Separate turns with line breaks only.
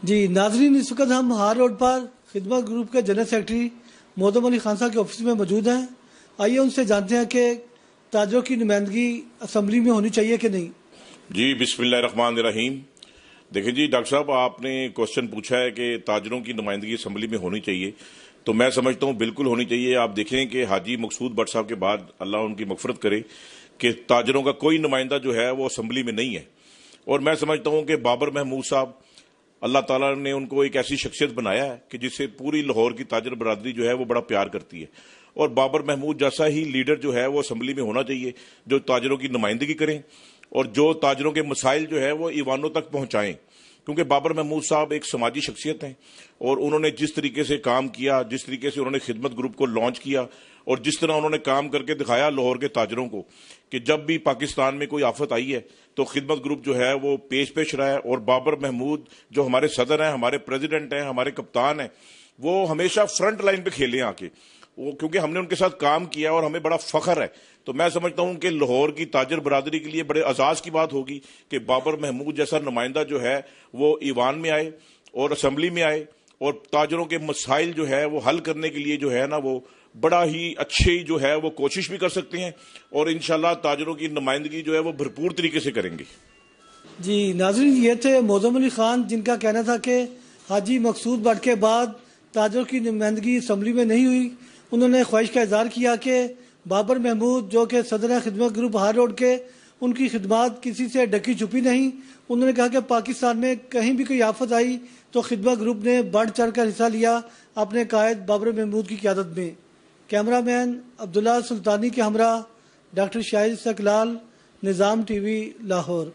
جی ناظرین، اس وقت ہم ہار روڈ پر خدمت گروپ کے جنرل سیکرٹری محتم علی خان صاحب کے آفس میں موجود ہیں۔ آئیے ان سے جانتے ہیں کہ تاجروں کی نمائندگی اسمبلی میں ہونی چاہیے کہ نہیں۔
جی بسم اللہ الرحمن الرحیم۔ دیکھیں جی ڈاکٹر صاحب، آپ نے کوشچن پوچھا ہے کہ تاجروں کی نمائندگی اسمبلی میں ہونی چاہیے، تو میں سمجھتا ہوں بالکل ہونی چاہیے۔ آپ دیکھیں کہ حاجی مقصود بٹ صاحب کے بعد اللہ ان کی مغفرت کرے کہ تاجروں کا کوئی نمائندہ جو ہے وہ اسمبلی میں نہیں ہے، اور میں سمجھتا ہوں کہ بابر محمود صاحب، اللہ تعالیٰ نے ان کو ایک ایسی شخصیت بنایا ہے کہ جس سے پوری لاہور کی تاجر برادری جو ہے وہ بڑا پیار کرتی ہے، اور بابر محمود جیسا ہی لیڈر جو ہے وہ اسمبلی میں ہونا چاہیے جو تاجروں کی نمائندگی کریں اور جو تاجروں کے مسائل جو ہے وہ ایوانوں تک پہنچائیں، کیونکہ بابر محمود صاحب ایک سماجی شخصیت ہیں، اور انہوں نے جس طریقے سے کام کیا، جس طریقے سے انہوں نے خدمت گروپ کو لانچ کیا، اور جس طرح انہوں نے کام کر کے دکھایا لاہور کے تاجروں کو کہ جب بھی پاکستان میں کوئی آفت آئی ہے تو خدمت گروپ جو ہے وہ پیش رہا ہے، اور بابر محمود جو ہمارے صدر ہیں، ہمارے پریزیڈنٹ ہیں، ہمارے کپتان ہیں، وہ ہمیشہ فرنٹ لائن پہ کھیلے آ کے، وہ کیونکہ ہم نے ان کے ساتھ کام کیا اور ہمیں بڑا فخر ہے۔ تو میں سمجھتا ہوں کہ لاہور کی تاجر برادری کے لیے بڑے اعزاز کی بات ہوگی کہ بابر محمود جیسا نمائندہ جو ہے وہ ایوان میں آئے اور اسمبلی میں آئے، اور تاجروں کے مسائل جو ہے وہ حل کرنے کے لیے جو ہے نا وہ بڑا ہی اچھی جو ہے وہ کوشش بھی کر سکتے ہیں، اور انشاءاللہ تاجروں کی نمائندگی جو ہے وہ بھرپور طریقے سے کریں گے۔
جی ناظرین، یہ تھے محتم علی خان، جن کا کہنا تھا کہ حاجی مقصود بٹ کے بعد تاجروں کی نمائندگی اسمبلی میں نہیں ہوئی۔ انہوں نے خواہش کا اظہار کیا کہ بابر محمود جو کہ صدر خدمت گروپ ہار روڈ کے، ان کی خدمات کسی سے ڈکی چھپی نہیں۔ انہوں نے کہا کہ پاکستان میں کہیں بھی کوئی آفت آئی تو خدمت گروپ نے بڑھ چڑھ کر حصہ لیا اپنے قائد بابر محمود کی قیادت میں۔ کیمرہ مین عبداللہ سلطانی کے ہمراہ ڈاکٹر شاہد استقلال، نظام ٹی وی، لاہور۔